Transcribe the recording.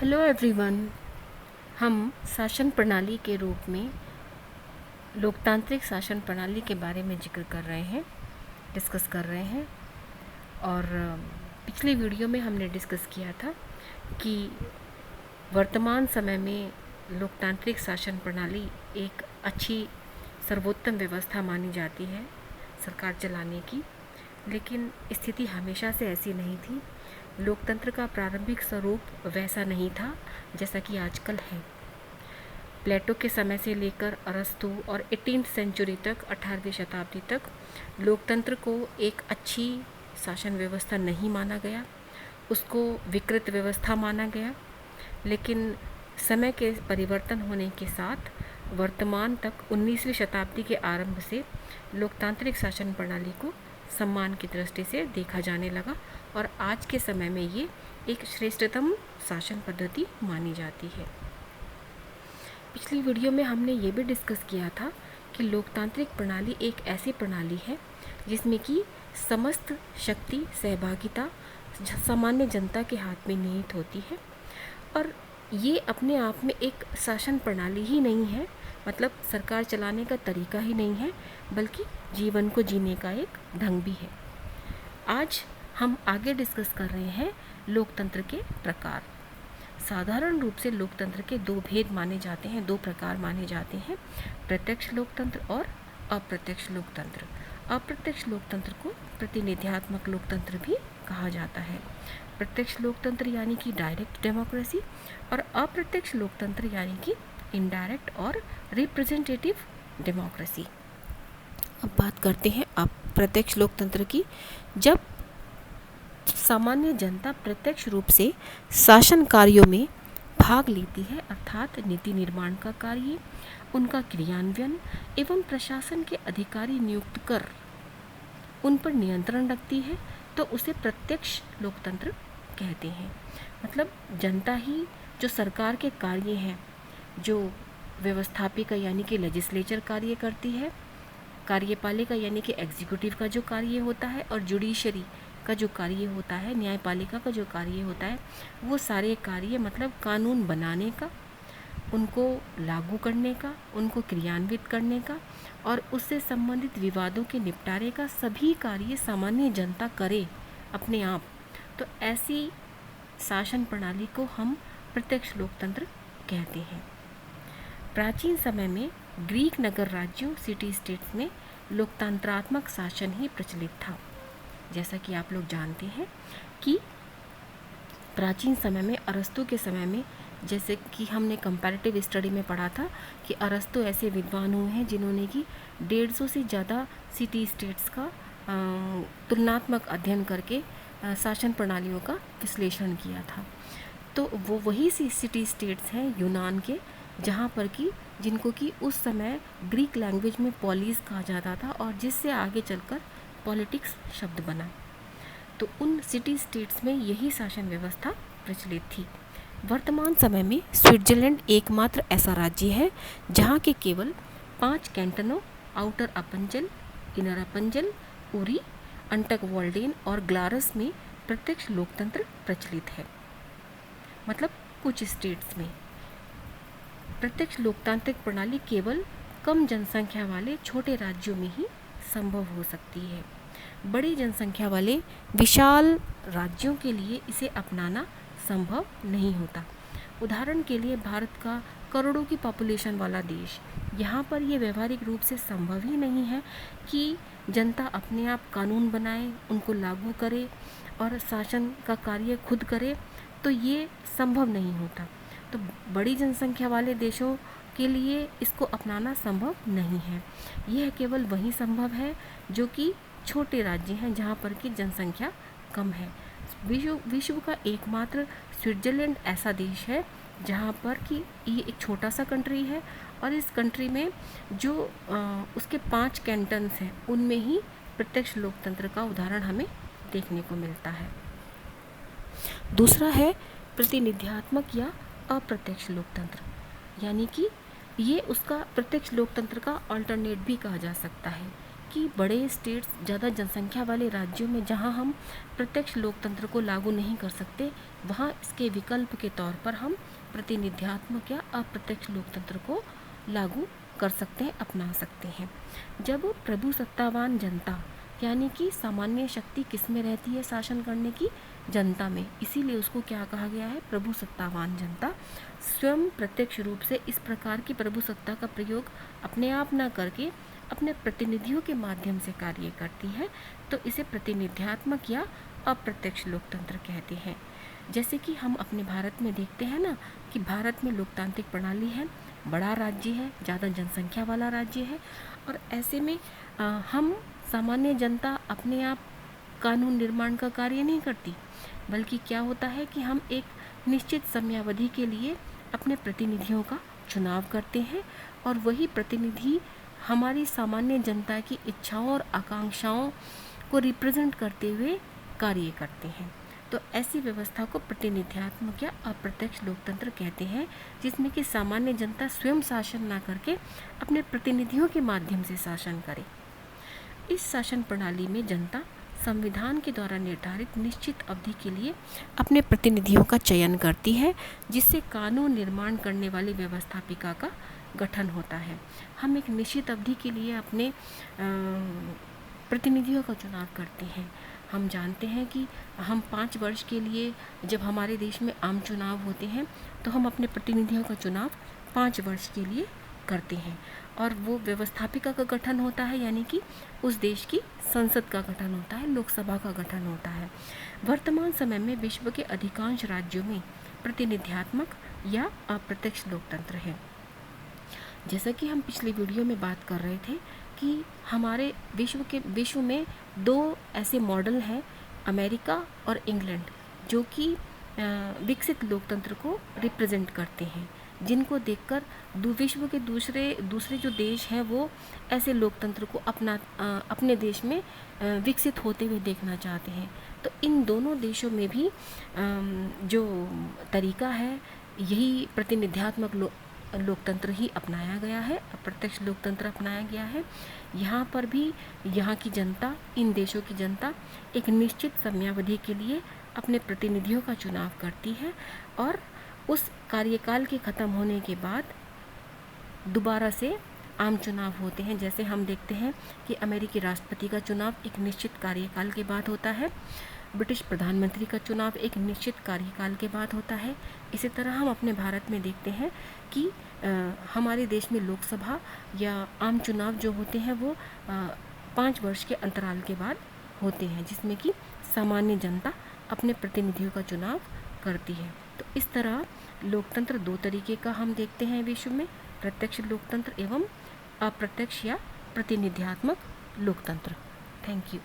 Hello everyone. हम शासन प्रणाली के रूप में लोकतांत्रिक शासन प्रणाली के बारे में जिक्र कर रहे हैं, डिस्कस कर रहे हैं। और पिछले वीडियो में हमने डिस्कस किया था कि वर्तमान समय में लोकतांत्रिक शासन प्रणाली एक अच्छी सर्वोत्तम व्यवस्था मानी जाती है सरकार चलाने की, लेकिन स्थिति हमेशा से ऐसी नहीं थी। लोकतंत्र का प्रारंभिक स्वरूप वैसा नहीं था जैसा कि आजकल है। प्लेटो के समय से लेकर अरस्तु और 18वीं सेंचुरी तक, 18वीं शताब्दी तक लोकतंत्र को एक अच्छी शासन व्यवस्था नहीं माना गया, उसको विकृत व्यवस्था माना गया। लेकिन समय के परिवर्तन होने के साथ वर्तमान तक 19वीं शताब्दी के आरंभ से लोकतांत्रिक शासन प्रणाली को सम्मान की दृष्टि से देखा जाने लगा और आज के समय में ये एक श्रेष्ठतम शासन पद्धति मानी जाती है। पिछली वीडियो में हमने ये भी डिस्कस किया था कि लोकतांत्रिक प्रणाली एक ऐसी प्रणाली है जिसमें कि समस्त शक्ति सहभागिता सामान्य जनता के हाथ में निहित होती है। और ये अपने आप में एक शासन प्रणाली ही नहीं है, मतलब सरकार चलाने का तरीका ही नहीं है, बल्कि जीवन को जीने का एक ढंग भी है। आज हम आगे डिस्कस कर रहे हैं लोकतंत्र के प्रकार। साधारण रूप से लोकतंत्र के दो भेद माने जाते हैं, दो प्रकार माने जाते हैं, प्रत्यक्ष लोकतंत्र और अप्रत्यक्ष लोकतंत्र। अप्रत्यक्ष लोकतंत्र को प्रतिनिधियात्मक लोकतंत्र भी कहा जाता है। प्रत्यक्ष लोकतंत्र यानी कि डायरेक्ट डेमोक्रेसी और अप्रत्यक्ष लोकतंत्र यानी कि इनडायरेक्ट और रिप्रेजेंटेटिव डेमोक्रेसी। अब बात करते हैं अप्रत्यक्ष लोकतंत्र की। जब सामान्य जनता प्रत्यक्ष रूप से शासन कार्यों में भाग लेती है, अर्थात नीति निर्माण का कार्य, उनका क्रियान्वयन एवं प्रशासन के अधिकारी नियुक्त कर उन पर नियंत्रण रखती है, तो उसे प्रत्यक्ष लोकतंत्र कहते हैं। मतलब जनता ही जो सरकार के कार्य हैं, जो व्यवस्थापिका यानी कि लेजिस्लेचर कार्य करती है, कार्यपालिका यानी कि एग्जीक्यूटिव का जो कार्य होता है, और जुडिशरी का जो कार्य होता है, न्यायपालिका का जो कार्य होता है, वो सारे कार्य मतलब कानून बनाने का, उनको लागू करने का, उनको क्रियान्वित करने का और उससे संबंधित विवादों के निपटारे का सभी कार्य सामान्य जनता करे अपने आप, तो ऐसी शासन प्रणाली को हम प्रत्यक्ष लोकतंत्र कहते हैं। प्राचीन समय में ग्रीक नगर राज्यों, सिटी स्टेट्स में लोकतंत्रात्मक शासन ही प्रचलित था। जैसा कि आप लोग जानते हैं कि प्राचीन समय में, अरस्तु के समय में, जैसे कि हमने कंपैरेटिव स्टडी में पढ़ा था कि अरस्तु ऐसे विद्वान हुए हैं जिन्होंने कि 150 से ज़्यादा सिटी स्टेट्स का तुलनात्मक अध्ययन करके शासन प्रणालियों का विश्लेषण किया था। तो वो वही सिटी स्टेट्स हैं यूनान के, जहाँ पर कि जिनको कि उस समय ग्रीक लैंग्वेज में पॉलिस कहा जाता था और जिससे आगे चलकर पॉलिटिक्स शब्द बना। तो उन सिटी स्टेट्स में यही शासन व्यवस्था प्रचलित थी। वर्तमान समय में स्विट्जरलैंड एकमात्र ऐसा राज्य है जहाँ के केवल 5 कैंटनों, आउटर अपंजल, इनर अपंजल, उरी, अंटक-वॉल्डेन और ग्लारस में प्रत्यक्ष लोकतंत्र प्रचलित है। मतलब कुछ स्टेट्स में प्रत्यक्ष लोकतांत्रिक प्रणाली केवल कम जनसंख्या वाले छोटे राज्यों में ही संभव हो सकती है। बड़ी जनसंख्या वाले विशाल राज्यों के लिए इसे अपनाना संभव नहीं होता। उदाहरण के लिए भारत का करोड़ों की पॉपुलेशन वाला देश, यहाँ पर यह व्यवहारिक रूप से संभव ही नहीं है कि जनता अपने आप कानून बनाए, उनको लागू करे और शासन का कार्य खुद करे, तो ये संभव नहीं होता। तो बड़ी जनसंख्या वाले देशों के लिए इसको अपनाना संभव नहीं है। यह केवल वहीं संभव है जो कि छोटे राज्य हैं, जहाँ पर की जनसंख्या कम है। विश्व का एकमात्र स्विट्जरलैंड ऐसा देश है जहाँ पर कि ये एक छोटा सा कंट्री है और इस कंट्री में जो उसके 5 कैंटन्स हैं, उनमें ही प्रत्यक्ष लोकतंत्र का उदाहरण हमें देखने को मिलता है। दूसरा है प्रतिनिधियात्मक या अप्रत्यक्ष लोकतंत्र, यानी कि ये उसका प्रत्यक्ष लोकतंत्र का अल्टरनेट भी कहा जा सकता है। कि बड़े स्टेट्स, ज़्यादा जनसंख्या वाले राज्यों में जहाँ हम प्रत्यक्ष लोकतंत्र को लागू नहीं कर सकते, वहाँ इसके विकल्प के तौर पर हम प्रतिनिध्यात्मक या अप्रत्यक्ष लोकतंत्र को लागू कर सकते हैं, अपना सकते हैं। जब प्रभुसत्तावान जनता, यानी कि सामान्य शक्ति किस में रहती है शासन करने की? जनता में। इसीलिए उसको क्या कहा गया है? प्रभुसत्तावान जनता स्वयं प्रत्यक्ष रूप से इस प्रकार की प्रभुसत्ता का प्रयोग अपने आप ना करके अपने प्रतिनिधियों के माध्यम से कार्य करती है, तो इसे प्रतिनिध्यात्मक या अप्रत्यक्ष लोकतंत्र कहते हैं। जैसे कि हम अपने भारत में देखते हैं ना कि भारत में लोकतांत्रिक प्रणाली है, बड़ा राज्य है, ज़्यादा जनसंख्या वाला राज्य है, और ऐसे में हम सामान्य जनता अपने आप कानून निर्माण का कार्य नहीं करती, बल्कि क्या होता है कि हम एक निश्चित समयावधि के लिए अपने प्रतिनिधियों का चुनाव करते हैं, और वही प्रतिनिधि हमारी सामान्य जनता की इच्छाओं और आकांक्षाओं को रिप्रेजेंट करते हुए कार्य करते हैं। तो ऐसी व्यवस्था को प्रतिनिध्यात्मक या अप्रत्यक्ष लोकतंत्र कहते हैं, जिसमें कि सामान्य जनता स्वयं शासन ना करके अपने प्रतिनिधियों के माध्यम से शासन करे। इस शासन प्रणाली में जनता संविधान के द्वारा निर्धारित निश्चित अवधि के लिए अपने प्रतिनिधियों का चयन करती है, जिससे कानून निर्माण करने वाली व्यवस्थापिका का गठन होता है। हम एक निश्चित अवधि के लिए अपने प्रतिनिधियों का चुनाव करते हैं। हम जानते हैं कि हम 5 वर्ष के लिए जब हमारे देश में आम चुनाव होते हैं, तो हम अपने प्रतिनिधियों का चुनाव 5 वर्ष के लिए करते हैं, और वो व्यवस्थापिका का गठन होता है, यानी कि उस देश की संसद का गठन होता है, लोकसभा का गठन होता है। वर्तमान समय में विश्व के अधिकांश राज्यों में प्रतिनिध्यात्मक या अप्रत्यक्ष लोकतंत्र है। जैसा कि हम पिछले वीडियो में बात कर रहे थे कि हमारे विश्व में 2 ऐसे मॉडल हैं, अमेरिका और इंग्लैंड, जो कि विकसित लोकतंत्र को रिप्रेजेंट करते हैं, जिनको देखकर विश्व के दूसरे जो देश हैं वो ऐसे लोकतंत्र को अपने देश में विकसित होते हुए देखना चाहते हैं। तो इन दोनों देशों में भी जो तरीका है, यही प्रतिनिध्यात्मक लोकतंत्र ही अपनाया गया है, अप्रत्यक्ष लोकतंत्र अपनाया गया है। यहाँ पर भी यहाँ की जनता, इन देशों की जनता एक निश्चित समयावधि के लिए अपने प्रतिनिधियों का चुनाव करती है, और उस कार्यकाल के ख़त्म होने के बाद दोबारा से आम चुनाव होते हैं। जैसे हम देखते हैं कि अमेरिकी राष्ट्रपति का चुनाव एक निश्चित कार्यकाल के बाद होता है, ब्रिटिश प्रधानमंत्री का चुनाव एक निश्चित कार्यकाल के बाद होता है। इसी तरह हम अपने भारत में देखते हैं कि हमारे देश में लोकसभा या आम चुनाव जो होते हैं वो 5 वर्ष के अंतराल के बाद होते हैं, जिसमें कि सामान्य जनता अपने प्रतिनिधियों का चुनाव करती है। तो इस तरह लोकतंत्र 2 तरीके का हम देखते हैं विश्व में, प्रत्यक्ष लोकतंत्र एवं अप्रत्यक्ष या प्रतिनिध्यात्मक लोकतंत्र। Thank you.